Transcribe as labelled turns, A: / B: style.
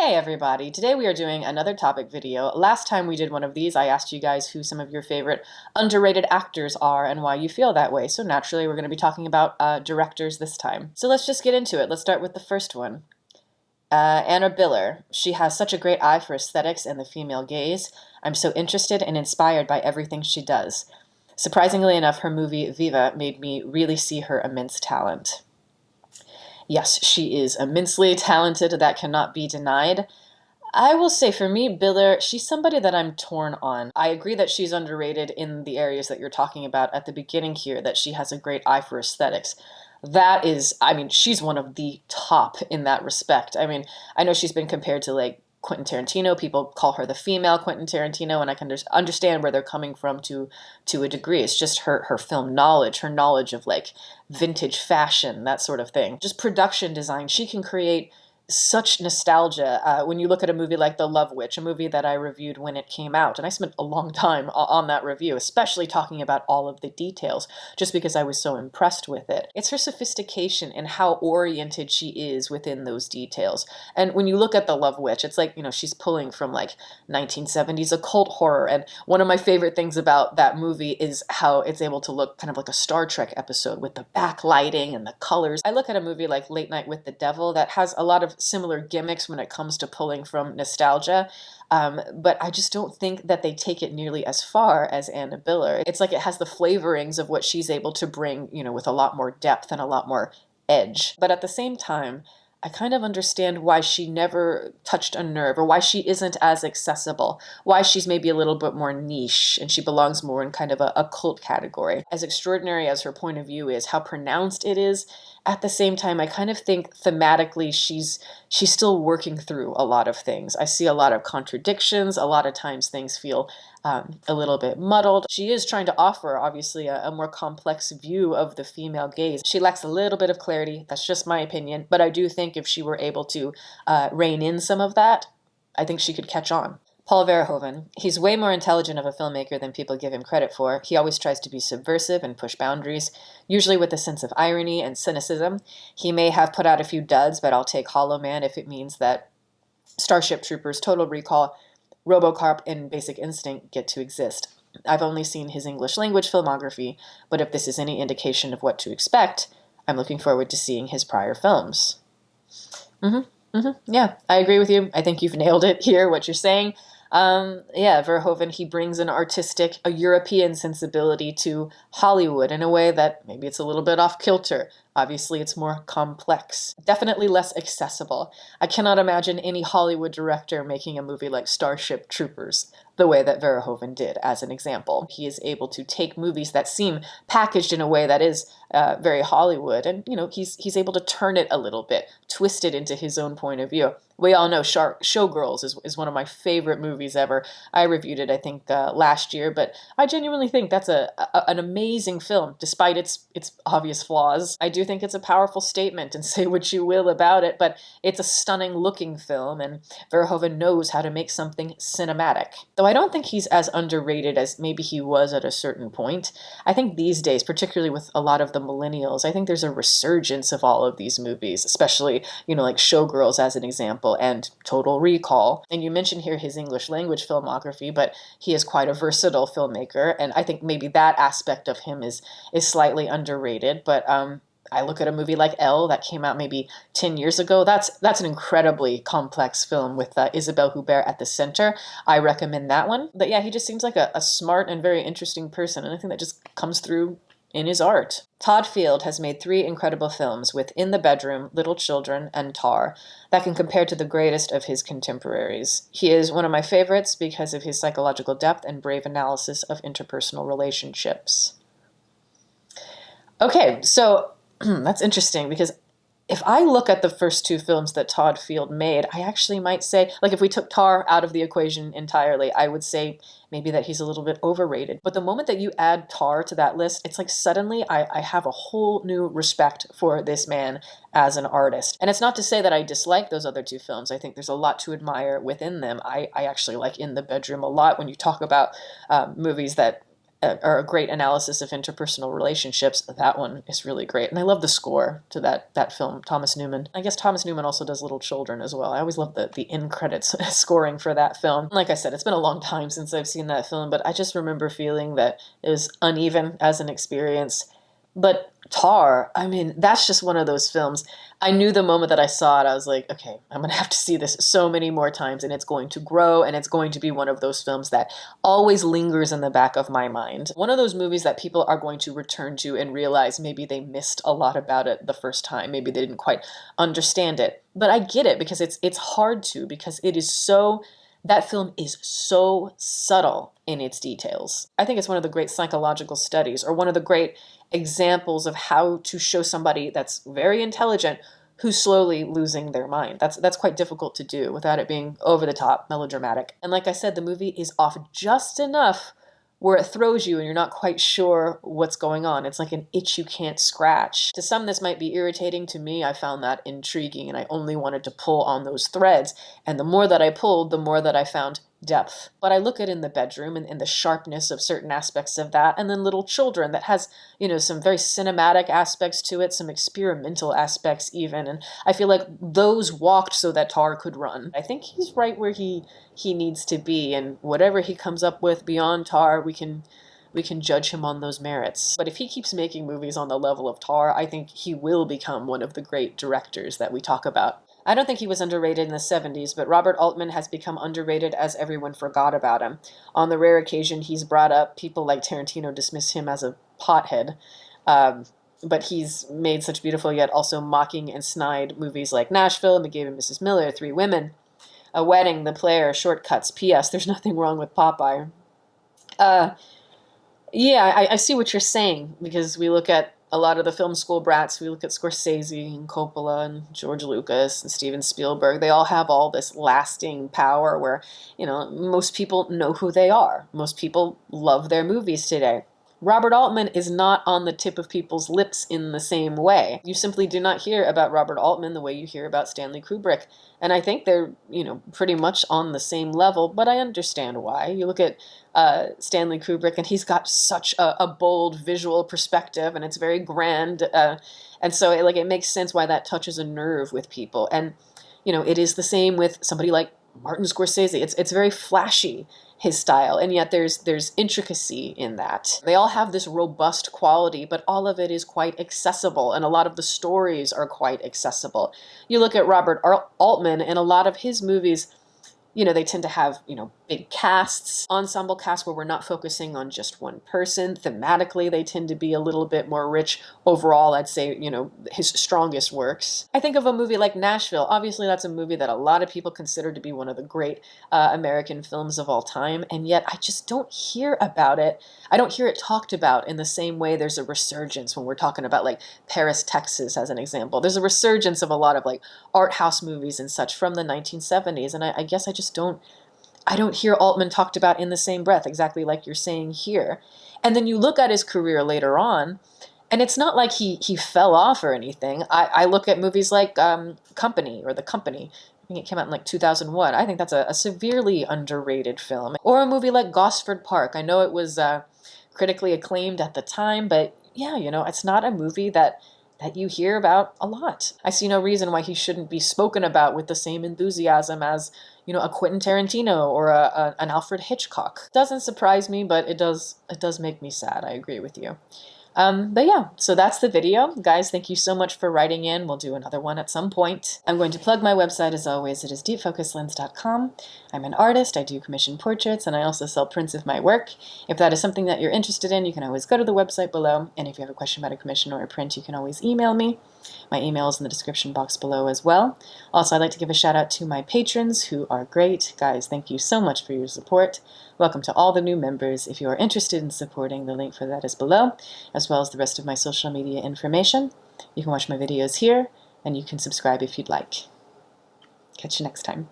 A: Hey everybody, today we are doing another topic video. Last time we did one of these, I asked you guys who some of your favorite underrated actors are and why you feel that way. So naturally, we're going to be talking about directors this time. So let's just get into it. Let's start with the first one. Anna Biller. She has such a great eye for aesthetics and the female gaze. I'm so interested and inspired by everything she does. Surprisingly enough, her movie Viva made me really see her immense talent. Yes, she is immensely talented, that cannot be denied. I will say for me, Biller, she's somebody that I'm torn on. I agree that she's underrated in the areas that you're talking about at the beginning here, that she has a great eye for aesthetics. That is, she's one of the top in that respect. I know she's been compared to like Quentin Tarantino. People call her the female Quentin Tarantino, and I can understand where they're coming from to a degree. It's just her film knowledge, her knowledge of like vintage fashion, that sort of thing. Just production design. She can create such nostalgia when you look at a movie like The Love Witch, a movie that I reviewed when it came out. And I spent a long time on that review, especially talking about all of the details, just because I was so impressed with it. It's her sophistication and how oriented she is within those details. And when you look at The Love Witch, it's like, she's pulling from like 1970s occult horror. And one of my favorite things about that movie is how it's able to look kind of like a Star Trek episode with the backlighting and the colors. I look at a movie like Late Night with the Devil that has a lot of similar gimmicks when it comes to pulling from nostalgia. But I just don't think that they take it nearly as far as Anna Biller. It's like it has the flavorings of what she's able to bring, with a lot more depth and a lot more edge. But at the same time, I kind of understand why she never touched a nerve, or why she isn't as accessible, why she's maybe a little bit more niche and she belongs more in kind of a cult category. As extraordinary as her point of view is, how pronounced it is, at the same time, I kind of think thematically she's still working through a lot of things. I see a lot of contradictions. A lot of times things feel a little bit muddled. She is trying to offer, obviously, a more complex view of the female gaze. She lacks a little bit of clarity. That's just my opinion. But I do think if she were able to rein in some of that, I think she could catch on. Paul Verhoeven. He's way more intelligent of a filmmaker than people give him credit for. He always tries to be subversive and push boundaries, usually with a sense of irony and cynicism. He may have put out a few duds, but I'll take Hollow Man if it means that Starship Troopers, Total Recall, RoboCop, and Basic Instinct get to exist. I've only seen his English language filmography, but if this is any indication of what to expect, I'm looking forward to seeing his prior films. Yeah, I agree with you. I think you've nailed it here, what you're saying. Verhoeven, he brings an artistic, a European sensibility to Hollywood in a way that maybe it's a little bit off kilter. Obviously, it's more complex, definitely less accessible. I cannot imagine any Hollywood director making a movie like Starship Troopers the way that Verhoeven did, as an example. He is able to take movies that seem packaged in a way that is very Hollywood, and he's able to turn it a little bit, twist it into his own point of view. We all know Showgirls is one of my favorite movies ever. I reviewed it, I think, last year, but I genuinely think that's an amazing film, despite its obvious flaws. I do think it's a powerful statement, and say what you will about it, but it's a stunning looking film, and Verhoeven knows how to make something cinematic. Though I don't think he's as underrated as maybe he was at a certain point. I think these days, particularly with a lot of the millennials, I think there's a resurgence of all of these movies, especially, like Showgirls as an example, and Total Recall. And you mentioned here his English language filmography, but he is quite a versatile filmmaker, and I think maybe that aspect of him is slightly underrated. But I look at a movie like Elle that came out maybe 10 years ago. That's an incredibly complex film with Isabelle Huppert at the center. I recommend that one. But yeah, he just seems like a smart and very interesting person, and I think that just comes through in his art. Todd Field has made 3 incredible films with In the Bedroom, Little Children, and Tar that can compare to the greatest of his contemporaries. He is one of my favorites because of his psychological depth and brave analysis of interpersonal relationships. Okay, so that's interesting, because if I look at the first 2 films that Todd Field made, I actually might say, like if we took Tar out of the equation entirely, I would say maybe that he's a little bit overrated. But the moment that you add Tar to that list, it's like suddenly I have a whole new respect for this man as an artist. And it's not to say that I dislike those other 2 films. I think there's a lot to admire within them. I actually like In the Bedroom a lot when you talk about movies that or a great analysis of interpersonal relationships. That one is really great. And I love the score to that film, Thomas Newman. I guess Thomas Newman also does Little Children as well. I always love the end credits scoring for that film. Like I said, it's been a long time since I've seen that film, but I just remember feeling that it was uneven as an experience. But Tar, I mean, that's just one of those films. I knew the moment that I saw it, I was like, okay, I'm going to have to see this so many more times, and it's going to grow, and it's going to be one of those films that always lingers in the back of my mind. One of those movies that people are going to return to and realize maybe they missed a lot about it the first time. Maybe they didn't quite understand it. But I get it, because it's hard to, because it is so... That film is so subtle in its details. I think it's one of the great psychological studies, or one of the great examples of how to show somebody that's very intelligent who's slowly losing their mind. That's quite difficult to do without it being over the top, melodramatic. And like I said, the movie is off just enough where it throws you and you're not quite sure what's going on. It's like an itch you can't scratch. To some, this might be irritating. To me, I found that intriguing, and I only wanted to pull on those threads. And the more that I pulled, the more that I found depth. But I look at it in the bedroom and the sharpness of certain aspects of that, and then Little Children that has, some very cinematic aspects to it, some experimental aspects even, and I feel like those walked so that Tar could run. I think he's right where he needs to be, and whatever he comes up with beyond Tar, we can judge him on those merits. But if he keeps making movies on the level of Tar, I think he will become one of the great directors that we talk about. I don't think he was underrated in the 70s, but Robert Altman has become underrated as everyone forgot about him. On the rare occasion he's brought up, people like Tarantino dismiss him as a pothead. But he's made such beautiful yet also mocking and snide movies like Nashville, McGee and Mrs. Miller, Three Women, A Wedding, The Player, Shortcuts, P.S. There's nothing wrong with Popeye. Yeah, I see what you're saying, because we look at a lot of the film school brats, we look at Scorsese and Coppola and George Lucas and Steven Spielberg. They all have all this lasting power where, most people know who they are. Most people love their movies today. Robert Altman is not on the tip of people's lips in the same way. You simply do not hear about Robert Altman the way you hear about Stanley Kubrick. And I think they're, pretty much on the same level, but I understand why. You look at Stanley Kubrick, and he's got such a bold visual perspective, and it's very grand. And so it makes sense why that touches a nerve with people. And, it is the same with somebody like Martin Scorsese. It's very flashy, his style, and yet there's intricacy in that. They all have this robust quality, but all of it is quite accessible, and a lot of the stories are quite accessible. You look at Robert Altman, and a lot of his movies, they tend to have, big casts, ensemble casts where we're not focusing on just one person. Thematically, they tend to be a little bit more rich. Overall, I'd say, his strongest works. I think of a movie like Nashville. Obviously, that's a movie that a lot of people consider to be one of the great American films of all time, and yet I just don't hear about it. I don't hear it talked about in the same way there's a resurgence when we're talking about, like, Paris, Texas, as an example. There's a resurgence of a lot of, like, art house movies and such from the 1970s, and I guess I don't hear Altman talked about in the same breath, exactly like you're saying here. And then you look at his career later on, and it's not like he fell off or anything. I look at movies like Company, or The Company. I think it came out in like 2001. I think that's a severely underrated film. Or a movie like Gosford Park. I know it was critically acclaimed at the time, but yeah, it's not a movie that you hear about a lot. I see no reason why he shouldn't be spoken about with the same enthusiasm as, a Quentin Tarantino or an Alfred Hitchcock. Doesn't surprise me, but it does make me sad. I agree with you. But yeah, so that's the video. Guys, thank you so much for writing in. We'll do another one at some point. I'm going to plug my website as always. It is deepfocuslens.com. I'm an artist. I do commission portraits, and I also sell prints of my work. If that is something that you're interested in, you can always go to the website below. And if you have a question about a commission or a print, you can always email me. My email is in the description box below as well. Also, I'd like to give a shout out to my patrons who are great. Guys, thank you so much for your support. Welcome to all the new members. If you are interested in supporting, the link for that is below, as well as the rest of my social media information. You can watch my videos here, and you can subscribe if you'd like. Catch you next time.